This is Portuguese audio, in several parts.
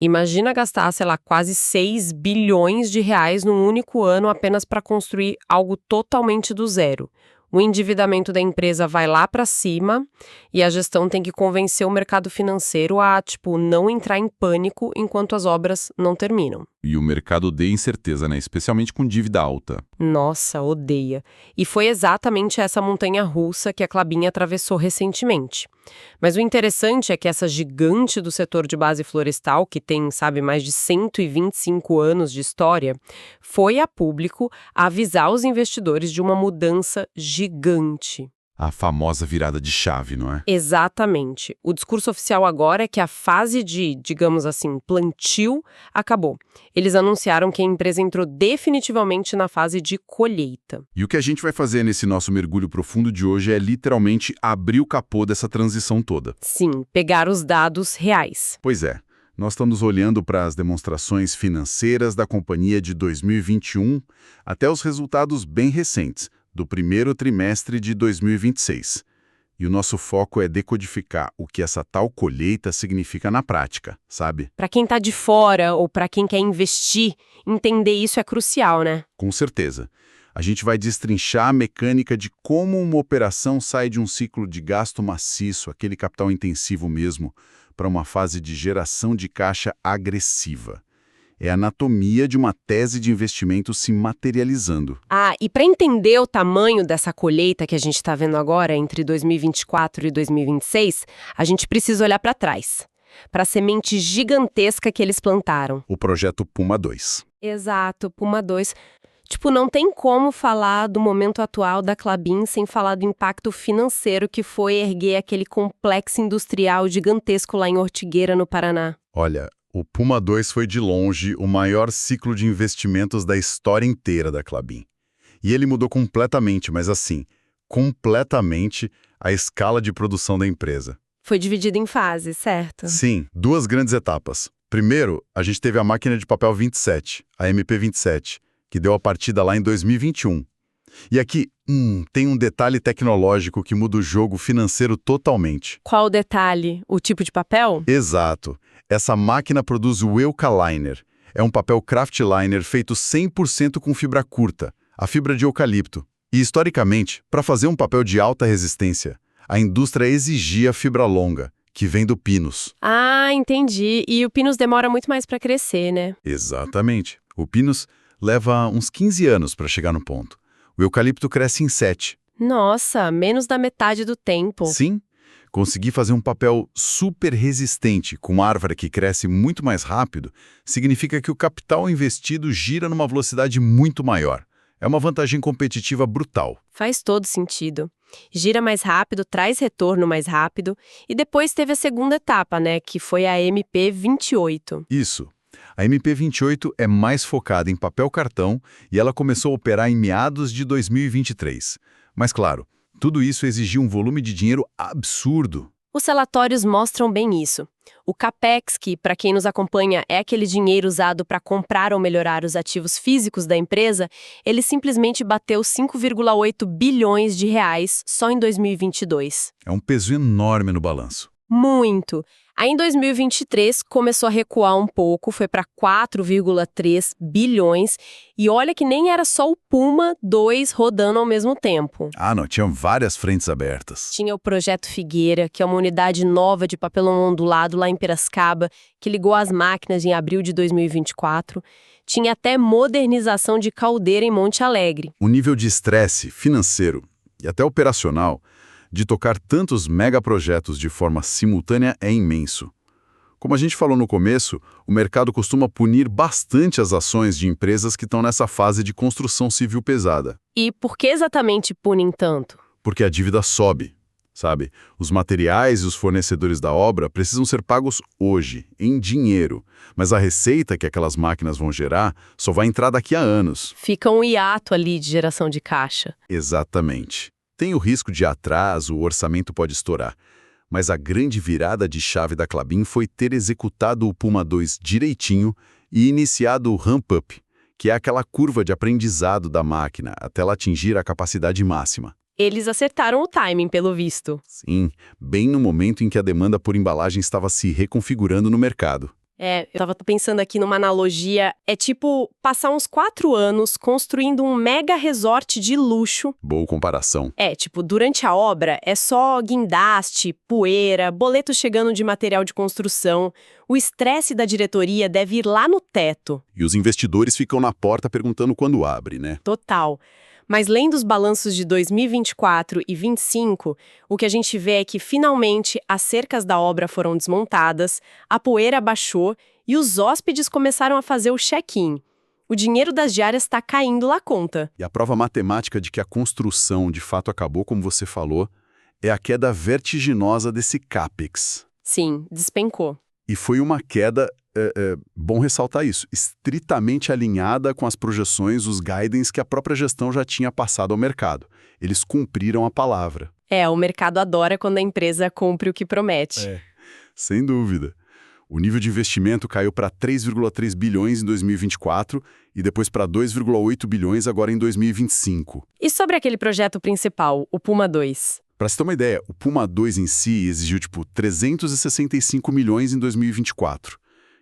Imagina gastar, sei lá, quase 6 bilhões de reais num único ano apenas para construir algo totalmente do zero. O endividamento da empresa vai lá para cima e a gestão tem que convencer o mercado financeiro a, não entrar em pânico enquanto as obras não terminam. E o mercado odeia incerteza, né? Especialmente com dívida alta. Nossa, odeia. E foi exatamente essa montanha-russa que a Klabin atravessou recentemente. Mas o interessante é que essa gigante do setor de base florestal, que tem, mais de 125 anos de história, foi a público avisar os investidores de uma mudança gigante. A famosa virada de chave, não é? Exatamente. O discurso oficial agora é que a fase de, digamos assim, plantio acabou. Eles anunciaram que a empresa entrou definitivamente na fase de colheita. E o que a gente vai fazer nesse nosso mergulho profundo de hoje é literalmente abrir o capô dessa transição toda. Sim, pegar os dados reais. Pois é. Nós estamos olhando para as demonstrações financeiras da companhia de 2021 até os resultados bem recentes, do primeiro trimestre de 2026. E o nosso foco é decodificar o que essa tal colheita significa na prática, sabe? Para quem está de fora ou para quem quer investir, entender isso é crucial, né? Com certeza. A gente vai destrinchar a mecânica de como uma operação sai de um ciclo de gasto maciço, aquele capital intensivo mesmo, para uma fase de geração de caixa agressiva. É a anatomia de uma tese de investimento se materializando. Ah, e para entender o tamanho dessa colheita que a gente está vendo agora, entre 2024 e 2026, a gente precisa olhar para trás, para a semente gigantesca que eles plantaram. O projeto Puma 2. Exato, Puma 2. Não tem como falar do momento atual da Klabin sem falar do impacto financeiro que foi erguer aquele complexo industrial gigantesco lá em Ortigueira, no Paraná. Olha, o Puma 2 foi de longe o maior ciclo de investimentos da história inteira da Klabin. E ele mudou completamente, mas assim, completamente a escala de produção da empresa. Foi dividido em fases, certo? Sim, duas grandes etapas. Primeiro, a gente teve a máquina de papel 27, a MP27, que deu a partida lá em 2021. E aqui, tem um detalhe tecnológico que muda o jogo financeiro totalmente. Qual o detalhe? O tipo de papel? Exato. Essa máquina produz o Eucaliner. É um papel craftliner feito 100% com fibra curta, a fibra de eucalipto. E, historicamente, para fazer um papel de alta resistência, a indústria exigia fibra longa, que vem do pinus. Ah, entendi. E o pinus demora muito mais para crescer, né? Exatamente. O pinus leva uns 15 anos para chegar no ponto. O eucalipto cresce em 7. Nossa, menos da metade do tempo. Sim. Conseguir fazer um papel super resistente com uma árvore que cresce muito mais rápido significa que o capital investido gira numa velocidade muito maior. É uma vantagem competitiva brutal. Faz todo sentido. Gira mais rápido, traz retorno mais rápido. E depois teve a segunda etapa, né, que foi a MP28. Isso. A MP28 é mais focada em papel cartão e ela começou a operar em meados de 2023. Mas claro, tudo isso exigia um volume de dinheiro absurdo. Os relatórios mostram bem isso. O CAPEX, que, para quem nos acompanha, é aquele dinheiro usado para comprar ou melhorar os ativos físicos da empresa, ele simplesmente bateu 5,8 bilhões de reais só em 2022. É um peso enorme no balanço. Muito. Aí em 2023 começou a recuar um pouco, foi para 4,3 bilhões, e olha que nem era só o Puma 2 rodando ao mesmo tempo. Ah, não, tinham várias frentes abertas. Tinha o Projeto Figueira, que é uma unidade nova de papelão ondulado lá em Piracicaba, que ligou as máquinas em abril de 2024. Tinha até modernização de caldeira em Monte Alegre. O nível de estresse financeiro e até operacional de tocar tantos megaprojetos de forma simultânea é imenso. Como a gente falou no começo, o mercado costuma punir bastante as ações de empresas que estão nessa fase de construção civil pesada. E por que exatamente punem tanto? Porque a dívida sobe, sabe? Os materiais e os fornecedores da obra precisam ser pagos hoje, em dinheiro. Mas a receita que aquelas máquinas vão gerar só vai entrar daqui a anos. Fica um hiato ali de geração de caixa. Exatamente. Tem o risco de atraso, o orçamento pode estourar. Mas a grande virada de chave da Klabin foi ter executado o Puma 2 direitinho e iniciado o ramp-up, que é aquela curva de aprendizado da máquina até ela atingir a capacidade máxima. Eles acertaram o timing, pelo visto. Sim, bem no momento em que a demanda por embalagem estava se reconfigurando no mercado. Eu tava pensando aqui numa analogia, é tipo passar uns 4 anos construindo um mega resort de luxo. Boa comparação. Tipo, durante a obra é só guindaste, poeira, boleto chegando de material de construção. O estresse da diretoria deve ir lá no teto. E os investidores ficam na porta perguntando quando abre, né? Total. Mas lendo os balanços de 2024 e 2025, o que a gente vê é que, finalmente, as cercas da obra foram desmontadas, a poeira baixou e os hóspedes começaram a fazer o check-in. O dinheiro das diárias está caindo lá conta. E a prova matemática de que a construção de fato acabou, como você falou, é a queda vertiginosa desse CAPEX. Sim, despencou. E foi uma queda, bom ressaltar isso, estritamente alinhada com as projeções, os guidance que a própria gestão já tinha passado ao mercado. Eles cumpriram a palavra. O mercado adora quando a empresa cumpre o que promete. Sem dúvida. O nível de investimento caiu para 3,3 bilhões em 2024 e depois para 2,8 bilhões agora em 2025. E sobre aquele projeto principal, o Puma 2? Para você ter uma ideia, o Puma 2 em si exigiu 365 milhões em 2024.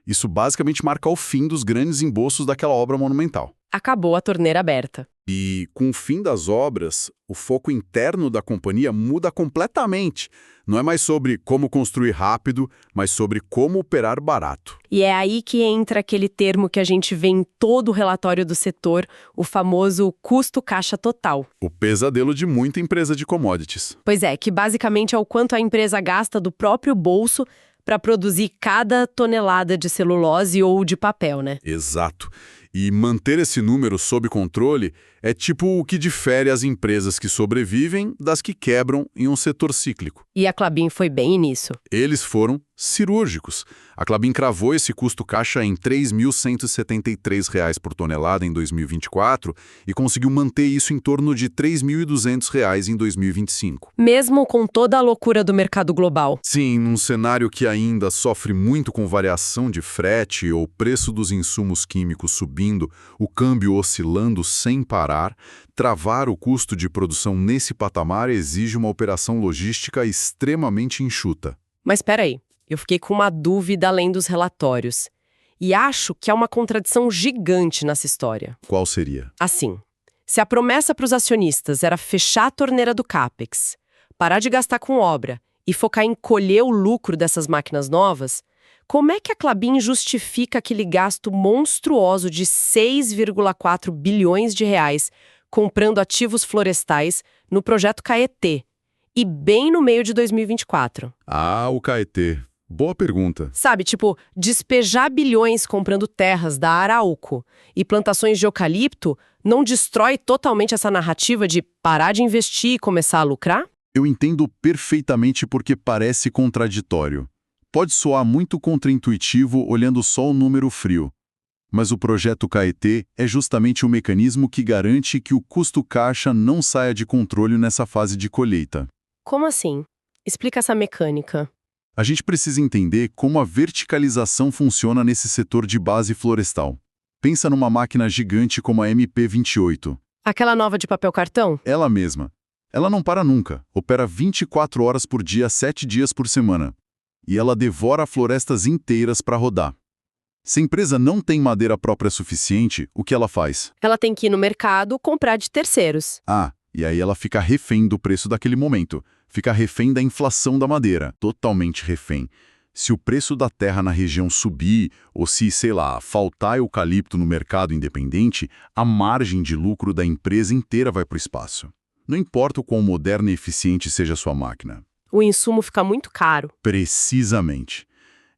Isso basicamente marca o fim dos grandes embolsos daquela obra monumental. Acabou a torneira aberta. E com o fim das obras, o foco interno da companhia muda completamente. Não é mais sobre como construir rápido, mas sobre como operar barato. E é aí que entra aquele termo que a gente vê em todo o relatório do setor, o famoso custo caixa total. O pesadelo de muita empresa de commodities. Pois é, que basicamente é o quanto a empresa gasta do próprio bolso para produzir cada tonelada de celulose ou de papel, né? Exato. E manter esse número sob controle é tipo o que difere as empresas que sobrevivem das que quebram em um setor cíclico. E a Klabin foi bem nisso. Eles foram cirúrgicos. A Klabin cravou esse custo caixa em R$ 3.173 por tonelada em 2024 e conseguiu manter isso em torno de R$ 3.200 em 2025. Mesmo com toda a loucura do mercado global. Sim, num cenário que ainda sofre muito com variação de frete ou preço dos insumos químicos subindo, o câmbio oscilando sem parar, travar o custo de produção nesse patamar exige uma operação logística extremamente enxuta. Mas espera aí. Eu fiquei com uma dúvida além dos relatórios. E acho que há uma contradição gigante nessa história. Qual seria? Assim, se a promessa para os acionistas era fechar a torneira do CAPEX, parar de gastar com obra e focar em colher o lucro dessas máquinas novas, como é que a Klabin justifica aquele gasto monstruoso de 6,4 bilhões de reais comprando ativos florestais no projeto Caeté, e bem no meio de 2024? O Caeté. Boa pergunta. Sabe, despejar bilhões comprando terras da Arauco e plantações de eucalipto não destrói totalmente essa narrativa de parar de investir e começar a lucrar? Eu entendo perfeitamente porque parece contraditório. Pode soar muito contraintuitivo olhando só o número frio. Mas o projeto Caeté é justamente o mecanismo que garante que o custo caixa não saia de controle nessa fase de colheita. Como assim? Explica essa mecânica. A gente precisa entender como a verticalização funciona nesse setor de base florestal. Pensa numa máquina gigante como a MP28. Aquela nova de papel cartão? Ela mesma. Ela não para nunca, opera 24 horas por dia, 7 dias por semana. E ela devora florestas inteiras para rodar. Se a empresa não tem madeira própria suficiente, o que ela faz? Ela tem que ir no mercado comprar de terceiros. E aí ela fica refém do preço daquele momento. Fica refém da inflação da madeira, totalmente refém. Se o preço da terra na região subir, ou se, faltar eucalipto no mercado independente, a margem de lucro da empresa inteira vai para o espaço. Não importa o quão moderna e eficiente seja a sua máquina. O insumo fica muito caro. Precisamente.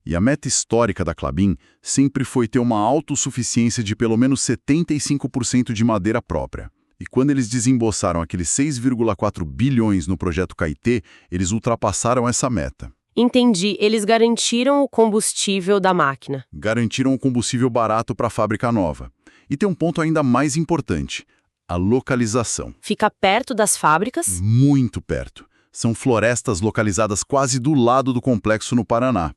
E a meta histórica da Klabin sempre foi ter uma autossuficiência de pelo menos 75% de madeira própria. E quando eles desembolsaram aqueles 6,4 bilhões no projeto Caeté, eles ultrapassaram essa meta. Entendi. Eles garantiram o combustível da máquina. Garantiram um combustível barato para a fábrica nova. E tem um ponto ainda mais importante: a localização. Fica perto das fábricas? Muito perto. São florestas localizadas quase do lado do complexo no Paraná.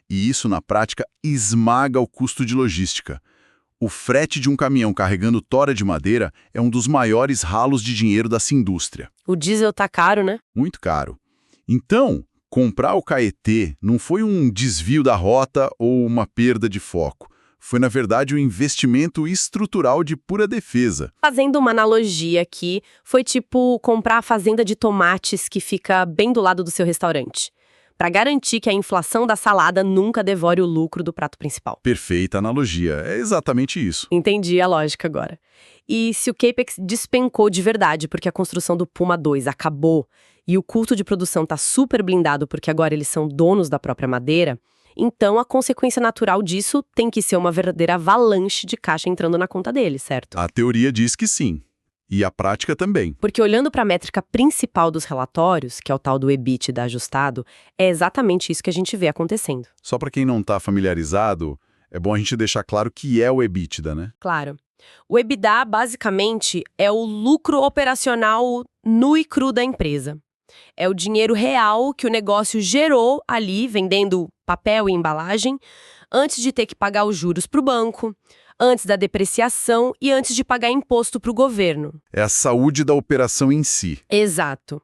E isso, na prática, esmaga o custo de logística. O frete de um caminhão carregando tora de madeira é um dos maiores ralos de dinheiro dessa indústria. O diesel tá caro, né? Muito caro. Então, Comprar o Caetê não foi um desvio da rota ou uma perda de foco. Foi, na verdade, um investimento estrutural de pura defesa. Fazendo uma analogia aqui, foi tipo comprar a fazenda de tomates que fica bem do lado do seu restaurante, para garantir que a inflação da salada nunca devore o lucro do prato principal. Perfeita analogia, é exatamente isso. Entendi a lógica agora. E se o Capex despencou de verdade porque a construção do Puma 2 acabou e o custo de produção está super blindado porque agora eles são donos da própria madeira, então a consequência natural disso tem que ser uma verdadeira avalanche de caixa entrando na conta deles, certo? A teoria diz que sim. E a prática também. Porque olhando para a métrica principal dos relatórios, que é o tal do EBITDA ajustado, é exatamente isso que a gente vê acontecendo. Só para quem não está familiarizado, é bom a gente deixar claro que é o EBITDA, né? Claro. O EBITDA, basicamente, é o lucro operacional nu e cru da empresa. É o dinheiro real que o negócio gerou ali, vendendo papel e embalagem, antes de ter que pagar os juros para o banco, antes da depreciação e antes de pagar imposto para o governo. É a saúde da operação em si. Exato.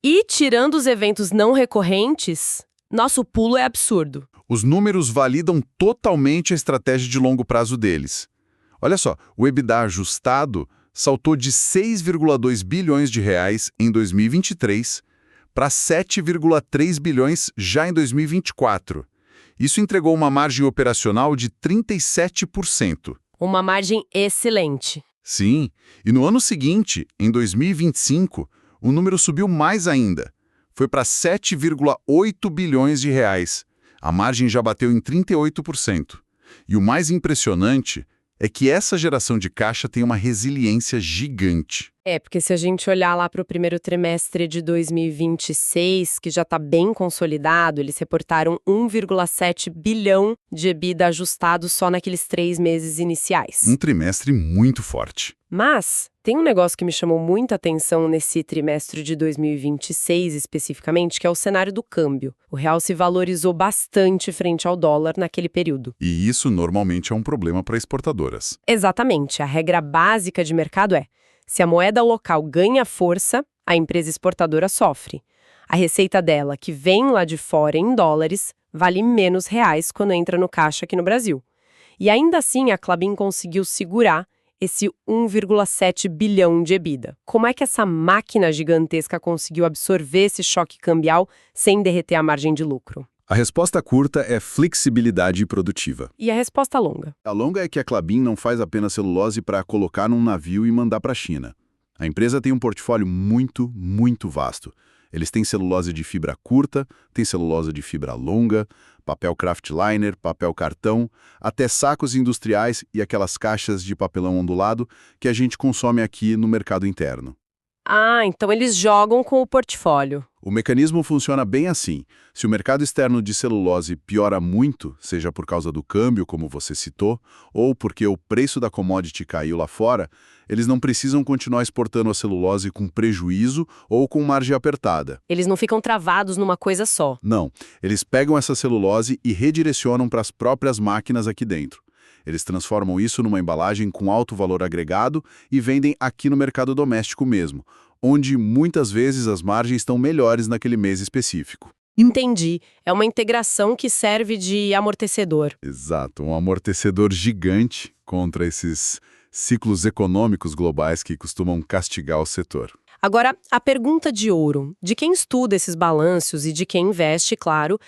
E, tirando os eventos não recorrentes, nosso pulo é absurdo. Os números validam totalmente a estratégia de longo prazo deles. Olha só, o EBITDA ajustado saltou de 6,2 bilhões de reais em 2023 para 7,3 bilhões já em 2024. Isso entregou uma margem operacional de 37%. Uma margem excelente. Sim, e no ano seguinte, em 2025, o número subiu mais ainda. Foi para 7,8 bilhões de reais. A margem já bateu em 38%. E o mais impressionante é que essa geração de caixa tem uma resiliência gigante. Porque se a gente olhar lá para o primeiro trimestre de 2026, que já está bem consolidado, eles reportaram 1,7 bilhão de EBITDA ajustado só naqueles 3 meses iniciais. Um trimestre muito forte. Mas tem um negócio que me chamou muita atenção nesse trimestre de 2026 especificamente, que é o cenário do câmbio. O real se valorizou bastante frente ao dólar naquele período. E isso normalmente é um problema para exportadoras. Exatamente. A regra básica de mercado é: se a moeda local ganha força, a empresa exportadora sofre. A receita dela, que vem lá de fora em dólares, vale menos reais quando entra no caixa aqui no Brasil. E ainda assim, a Klabin conseguiu segurar esse 1,7 bilhão de EBITDA. Como é que essa máquina gigantesca conseguiu absorver esse choque cambial sem derreter a margem de lucro? A resposta curta é flexibilidade produtiva. E a resposta longa? A longa é que a Klabin não faz apenas celulose para colocar num navio e mandar para a China. A empresa tem um portfólio muito, muito vasto. Eles têm celulose de fibra curta, tem celulose de fibra longa, papel craftliner, papel cartão, até sacos industriais e aquelas caixas de papelão ondulado que a gente consome aqui no mercado interno. Ah, então eles jogam com o portfólio. O mecanismo funciona bem assim. Se o mercado externo de celulose piora muito, seja por causa do câmbio, como você citou, ou porque o preço da commodity caiu lá fora, eles não precisam continuar exportando a celulose com prejuízo ou com margem apertada. Eles não ficam travados numa coisa só. Não, eles pegam essa celulose e redirecionam para as próprias máquinas aqui dentro. Eles transformam isso numa embalagem com alto valor agregado e vendem aqui no mercado doméstico mesmo, onde muitas vezes as margens estão melhores naquele mês específico. Entendi. É uma integração que serve de amortecedor. Exato, um amortecedor gigante contra esses ciclos econômicos globais que costumam castigar o setor. Agora, a pergunta de ouro, de quem estuda esses balanços e de quem investe, claro,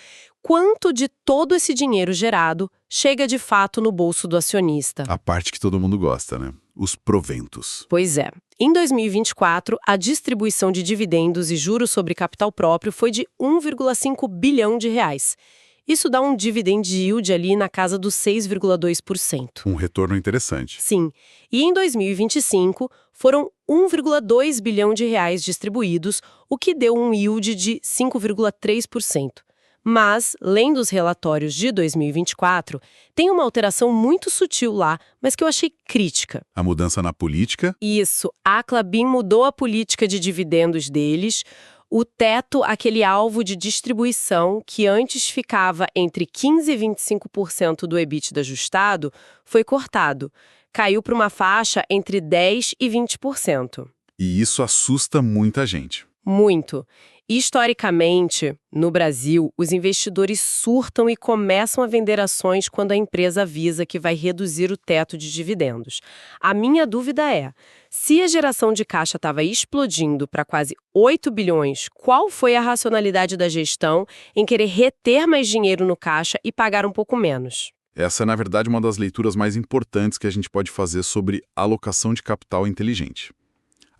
quanto de todo esse dinheiro gerado chega de fato no bolso do acionista? A parte que todo mundo gosta, né? Os proventos. Pois é. Em 2024, a distribuição de dividendos e juros sobre capital próprio foi de 1,5 bilhão de reais. Isso dá um dividend yield ali na casa dos 6,2%. Um retorno interessante. Sim. E em 2025, foram 1,2 bilhão de reais distribuídos, o que deu um yield de 5,3%. Mas, lendo os relatórios de 2024, tem uma alteração muito sutil lá, mas que eu achei crítica. A mudança na política? Isso, a Klabin mudou a política de dividendos deles. O teto, aquele alvo de distribuição que antes ficava entre 15% e 25% do EBITDA ajustado, foi cortado. Caiu para uma faixa entre 10% e 20%. E isso assusta muita gente. Muito. Historicamente, no Brasil, os investidores surtam e começam a vender ações quando a empresa avisa que vai reduzir o teto de dividendos. A minha dúvida é, se a geração de caixa estava explodindo para quase 8 bilhões, qual foi a racionalidade da gestão em querer reter mais dinheiro no caixa e pagar um pouco menos? Essa é, na verdade, uma das leituras mais importantes que a gente pode fazer sobre alocação de capital inteligente.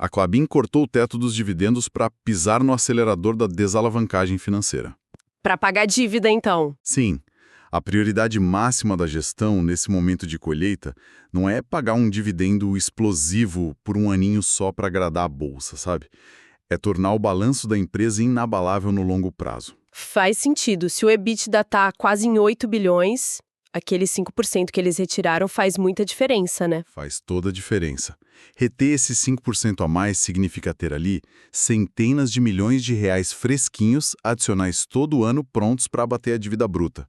A Klabin cortou o teto dos dividendos para pisar no acelerador da desalavancagem financeira. Para pagar dívida, então. Sim, a prioridade máxima da gestão nesse momento de colheita não é pagar um dividendo explosivo por um aninho só para agradar a bolsa, sabe? É tornar o balanço da empresa inabalável no longo prazo. Faz sentido. Se o EBITDA está quase em 8 bilhões, aqueles 5% que eles retiraram faz muita diferença, né? Faz toda a diferença. Reter esses 5% a mais significa ter ali centenas de milhões de reais fresquinhos adicionais todo ano prontos para abater a dívida bruta.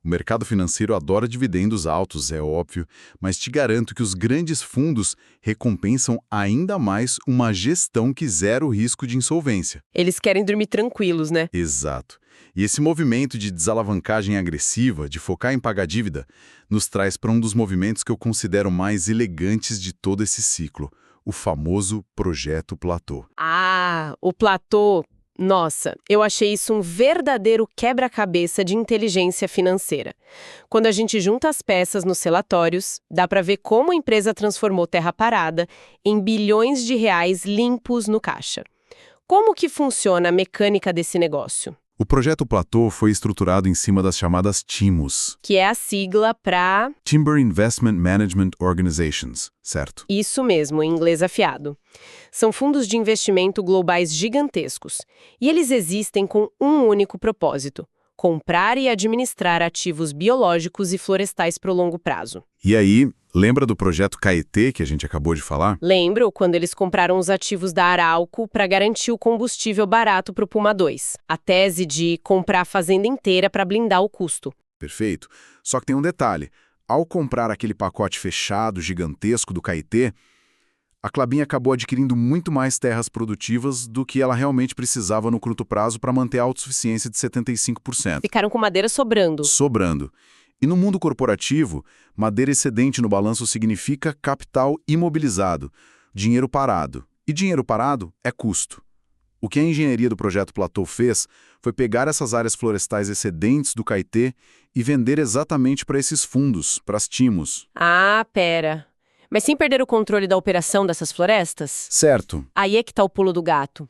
O mercado financeiro adora dividendos altos, é óbvio, mas te garanto que os grandes fundos recompensam ainda mais uma gestão que zera o risco de insolvência. Eles querem dormir tranquilos, né? Exato. E esse movimento de desalavancagem agressiva, de focar em pagar dívida, nos traz para um dos movimentos que eu considero mais elegantes de todo esse ciclo, o famoso Projeto Platô. Ah, o platô. Nossa, eu achei isso um verdadeiro quebra-cabeça de inteligência financeira. Quando a gente junta as peças nos relatórios, dá para ver como a empresa transformou terra parada em bilhões de reais limpos no caixa. Como que funciona a mecânica desse negócio? O Projeto Platô foi estruturado em cima das chamadas TIMOs, Que é a sigla para... Timber Investment Management Organizations, certo? Isso mesmo, em inglês afiado. São fundos de investimento globais gigantescos. E eles existem com um único propósito: comprar e administrar ativos biológicos e florestais para o longo prazo. E aí, lembra do projeto Caetê que a gente acabou de falar? Lembro quando eles compraram os ativos da Arauco para garantir o combustível barato para o Puma 2. A tese de comprar a fazenda inteira para blindar o custo. Perfeito. Só que tem um detalhe. Ao comprar aquele pacote fechado, gigantesco do Caetê, a Klabin acabou adquirindo muito mais terras produtivas do que ela realmente precisava no curto prazo para manter a autossuficiência de 75%. Ficaram com madeira sobrando. Sobrando. E no mundo corporativo, madeira excedente no balanço significa capital imobilizado, dinheiro parado. E dinheiro parado é custo. O que a engenharia do Projeto Platô fez foi pegar essas áreas florestais excedentes do Caetê e vender exatamente para esses fundos, para as TIMOs. Ah, pera. Mas sem perder o controle da operação dessas florestas? Certo. Aí é que está o pulo do gato.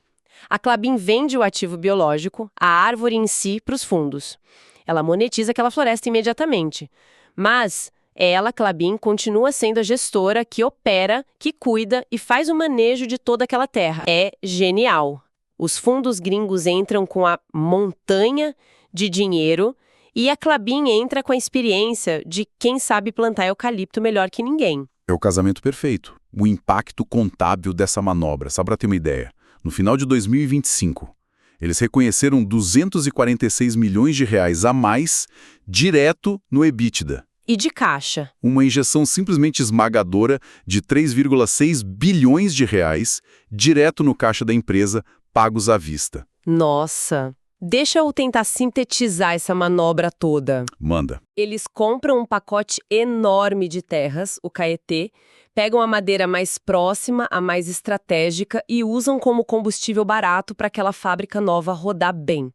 A Klabin vende o ativo biológico, a árvore em si, para os fundos. Ela monetiza aquela floresta imediatamente. Mas ela, Klabin, continua sendo a gestora que opera, que cuida e faz o manejo de toda aquela terra. É genial. Os fundos gringos entram com a montanha de dinheiro e a Klabin entra com a experiência de quem sabe plantar eucalipto melhor que ninguém. É o casamento perfeito. O impacto contábil dessa manobra, só para ter uma ideia. No final de 2025, eles reconheceram 246 milhões de reais a mais direto no EBITDA. E de caixa. Uma injeção simplesmente esmagadora de 3,6 bilhões de reais direto no caixa da empresa, pagos à vista. Nossa! Deixa eu tentar sintetizar essa manobra toda. Manda. Eles compram um pacote enorme de terras, o Caetê, pegam a madeira mais próxima, a mais estratégica e usam como combustível barato para aquela fábrica nova rodar bem.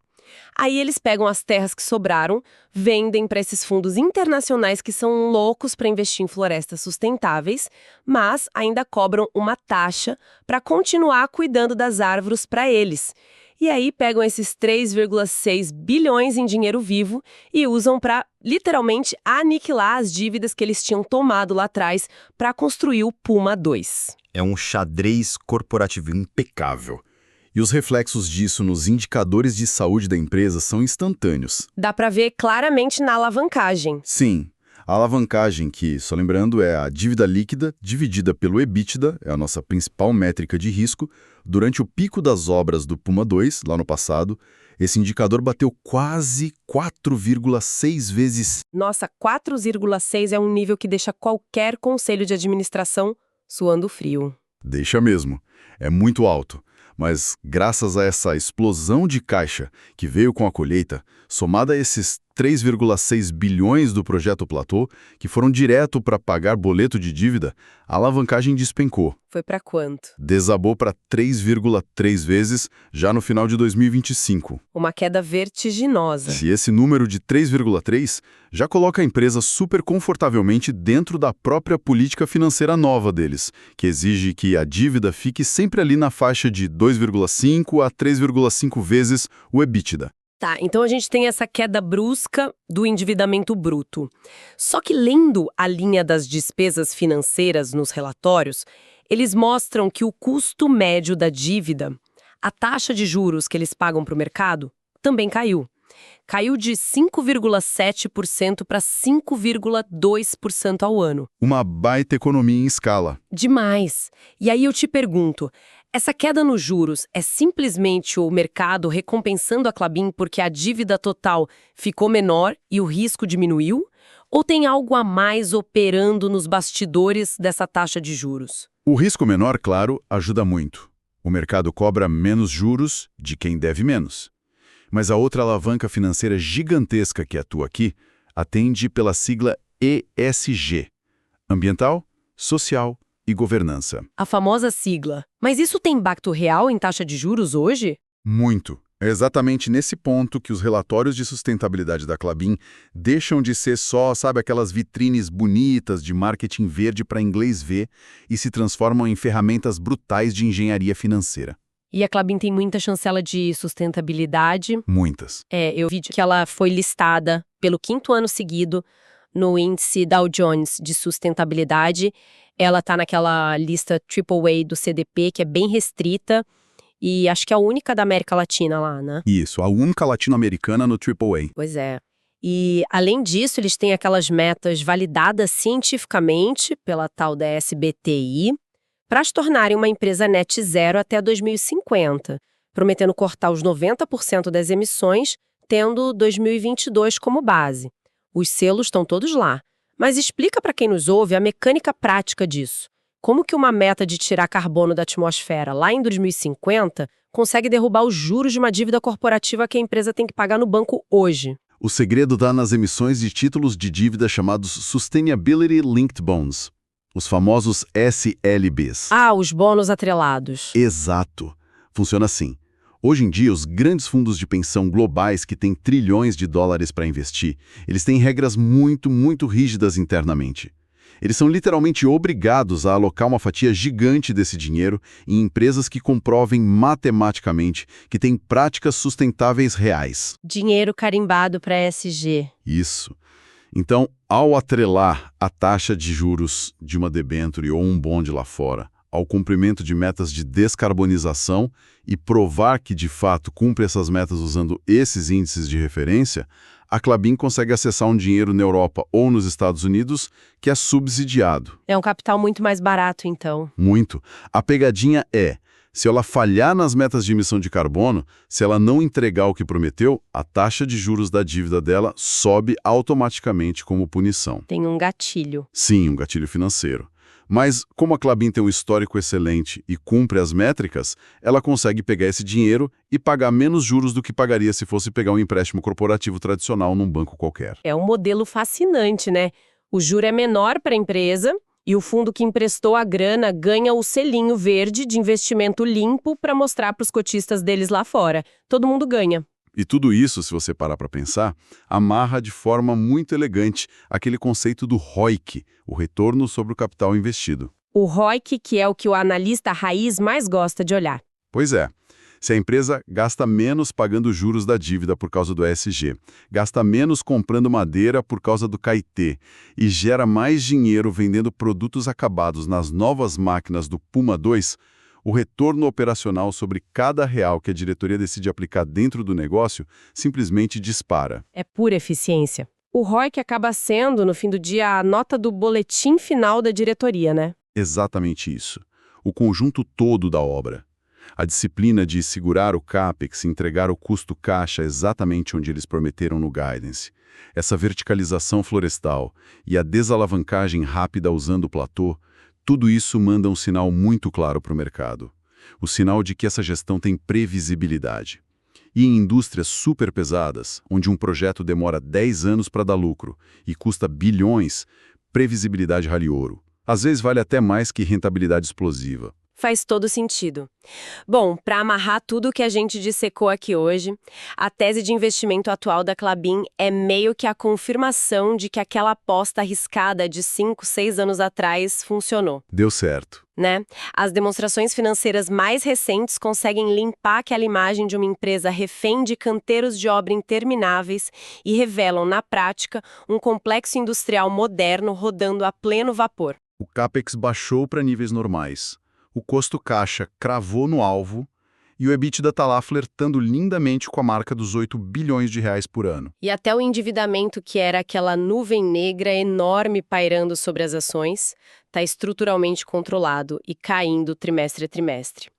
Aí eles pegam as terras que sobraram, vendem para esses fundos internacionais que são loucos para investir em florestas sustentáveis, mas ainda cobram uma taxa para continuar cuidando das árvores para eles. E aí pegam esses 3,6 bilhões em dinheiro vivo e usam para, literalmente, aniquilar as dívidas que eles tinham tomado lá atrás para construir o Puma 2. É um xadrez corporativo impecável. E os reflexos disso nos indicadores de saúde da empresa são instantâneos. Dá para ver claramente na alavancagem. Sim, a alavancagem que, só lembrando, é a dívida líquida dividida pelo EBITDA, é a nossa principal métrica de risco. Durante o pico das obras do Puma 2, lá no passado, esse indicador bateu quase 4,6 vezes. Nossa, 4,6 é um nível que deixa qualquer conselho de administração suando frio. Deixa mesmo. É muito alto. Mas graças a essa explosão de caixa que veio com a colheita, somada a esses 3,6 bilhões do projeto Platô, que foram direto para pagar boleto de dívida, a alavancagem despencou. Foi para quanto? Desabou para 3,3 vezes já no final de 2025. Uma queda vertiginosa. Se esse número de 3,3 já coloca a empresa super confortavelmente dentro da própria política financeira nova deles, que exige que a dívida fique sempre ali na faixa de 2,5 a 3,5 vezes o EBITDA. Tá, então a gente tem essa queda brusca do endividamento bruto. Só que lendo a linha das despesas financeiras nos relatórios, eles mostram que o custo médio da dívida, a taxa de juros que eles pagam para o mercado, também caiu. Caiu de 5,7% para 5,2% ao ano. Uma baita economia em escala. Demais. E aí eu te pergunto, essa queda nos juros é simplesmente o mercado recompensando a Klabin porque a dívida total ficou menor e o risco diminuiu? Ou tem algo a mais operando nos bastidores dessa taxa de juros? O risco menor, claro, ajuda muito. O mercado cobra menos juros de quem deve menos. Mas a outra alavanca financeira gigantesca que atua aqui atende pela sigla ESG: ambiental, social e governança. A famosa sigla. Mas isso tem impacto real em taxa de juros hoje? Muito. É exatamente nesse ponto que os relatórios de sustentabilidade da Klabin deixam de ser só, sabe, aquelas vitrines bonitas de marketing verde para inglês ver e se transformam em ferramentas brutais de engenharia financeira. E a Klabin tem muita chancela de sustentabilidade. Muitas. Eu vi que ela foi listada pelo 5º ano seguido no índice Dow Jones de sustentabilidade. Ela está naquela lista AAA do CDP, que é bem restrita, e acho que é a única da América Latina lá, né? Isso, a única latino-americana no AAA. Pois é. E, além disso, eles têm aquelas metas validadas cientificamente pela tal da SBTi para se tornarem uma empresa net zero até 2050, prometendo cortar os 90% das emissões, tendo 2022 como base. Os selos estão todos lá. Mas explica para quem nos ouve a mecânica prática disso. Como que uma meta de tirar carbono da atmosfera lá em 2050 consegue derrubar os juros de uma dívida corporativa que a empresa tem que pagar no banco hoje? O segredo está nas emissões de títulos de dívida chamados Sustainability Linked Bonds, os famosos SLBs. Ah, os bônus atrelados. Exato. Funciona assim. Hoje em dia, os grandes fundos de pensão globais que têm trilhões de dólares para investir, eles têm regras muito rígidas internamente. Eles são literalmente obrigados a alocar uma fatia gigante desse dinheiro em empresas que comprovem matematicamente que têm práticas sustentáveis reais. Dinheiro carimbado para ESG. Isso. Então, ao atrelar a taxa de juros de uma debênture ou um bond lá fora ao cumprimento de metas de descarbonização e provar que, de fato, cumpre essas metas usando esses índices de referência, a Klabin consegue acessar um dinheiro na Europa ou nos Estados Unidos que é subsidiado. É um capital muito mais barato, então. Muito. A pegadinha é, se ela falhar nas metas de emissão de carbono, se ela não entregar o que prometeu, a taxa de juros da dívida dela sobe automaticamente como punição. Tem um gatilho. Sim, um gatilho financeiro. Mas, como a Klabin tem um histórico excelente e cumpre as métricas, ela consegue pegar esse dinheiro e pagar menos juros do que pagaria se fosse pegar um empréstimo corporativo tradicional num banco qualquer. É um modelo fascinante, né? O juro é menor para a empresa e o fundo que emprestou a grana ganha o selinho verde de investimento limpo para mostrar para os cotistas deles lá fora. Todo mundo ganha. E tudo isso, se você parar para pensar, amarra de forma muito elegante aquele conceito do ROIC, o retorno sobre o capital investido. O ROIC, que é o que o analista raiz mais gosta de olhar. Pois é. Se a empresa gasta menos pagando juros da dívida por causa do ESG, gasta menos comprando madeira por causa do CAIT e gera mais dinheiro vendendo produtos acabados nas novas máquinas do Puma 2, o retorno operacional sobre cada real que a diretoria decide aplicar dentro do negócio simplesmente dispara. É pura eficiência. O ROIC acaba sendo, no fim do dia, a nota do boletim final da diretoria, né? Exatamente isso. O conjunto todo da obra. A disciplina de segurar o CAPEX e entregar o custo caixa exatamente onde eles prometeram no guidance. Essa verticalização florestal e a desalavancagem rápida usando o platô, tudo isso manda um sinal muito claro para o mercado. o sinal de que essa gestão tem previsibilidade. E em indústrias super pesadas, onde um projeto demora 10 anos para dar lucro e custa bilhões, previsibilidade vale ouro. Às vezes vale até mais que rentabilidade explosiva. Faz todo sentido. Bom, para amarrar tudo o que a gente dissecou aqui hoje, a tese de investimento atual da Klabin é meio que a confirmação de que aquela aposta arriscada de 5, 6 anos atrás funcionou, Deu certo. né? As demonstrações financeiras mais recentes conseguem limpar aquela imagem de uma empresa refém de canteiros de obra intermináveis e revelam, na prática, um complexo industrial moderno rodando a pleno vapor. O CAPEX baixou para níveis normais. O custo caixa cravou no alvo e o EBITDA está lá flertando lindamente com a marca dos 8 bilhões de reais por ano. E até o endividamento, que era aquela nuvem negra enorme pairando sobre as ações, está estruturalmente controlado e caindo trimestre a trimestre.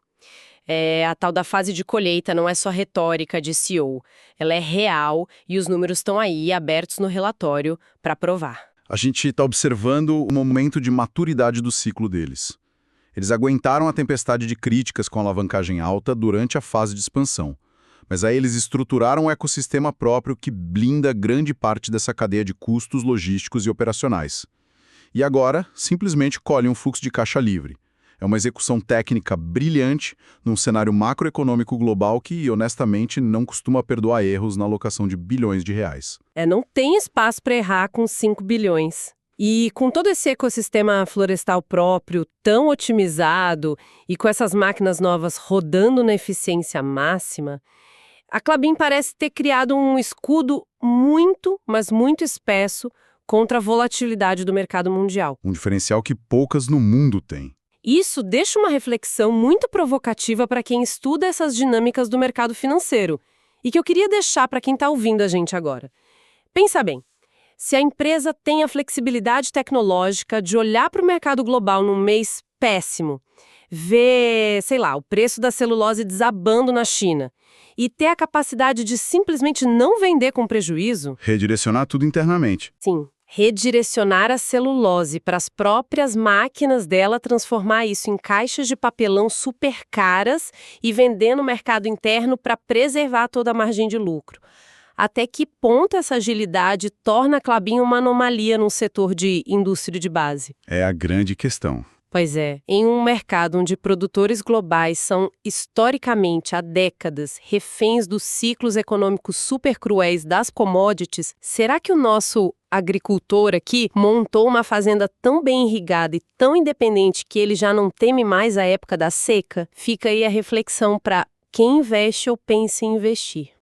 A tal da fase de colheita não é só retórica de CEO, ela é real e os números estão aí abertos no relatório para provar. A gente está observando o momento de maturidade do ciclo deles. Eles aguentaram a tempestade de críticas com alavancagem alta durante a fase de expansão. Mas aí eles estruturaram um ecossistema próprio que blinda grande parte dessa cadeia de custos logísticos e operacionais. E agora, simplesmente colhem um fluxo de caixa livre. É uma execução técnica brilhante num cenário macroeconômico global que, honestamente, não costuma perdoar erros na alocação de bilhões de reais. Não tem espaço para errar com 5 bilhões. E com todo esse ecossistema florestal próprio tão otimizado e com essas máquinas novas rodando na eficiência máxima, a Klabin parece ter criado um escudo muito, mas muito espesso contra a volatilidade do mercado mundial. Um diferencial que poucas no mundo têm. Isso deixa uma reflexão muito provocativa para quem estuda essas dinâmicas do mercado financeiro e que eu queria deixar para quem está ouvindo a gente agora. Pensa bem. Se a empresa tem a flexibilidade tecnológica de olhar para o mercado global num mês péssimo, ver, sei lá, o preço da celulose desabando na China e ter a capacidade de simplesmente não vender com prejuízo... Redirecionar tudo internamente. Sim, redirecionar a celulose para as próprias máquinas dela, transformar isso em caixas de papelão super caras e vender no mercado interno para preservar toda a margem de lucro. Até que ponto essa agilidade torna a Klabin uma anomalia no setor de indústria de base? É a grande questão. Pois é, em um mercado onde produtores globais são, historicamente, há décadas, reféns dos ciclos econômicos super cruéis das commodities, será que o nosso agricultor aqui montou uma fazenda tão bem irrigada e tão independente que ele já não teme mais a época da seca? Fica aí a reflexão para quem investe ou pensa em investir.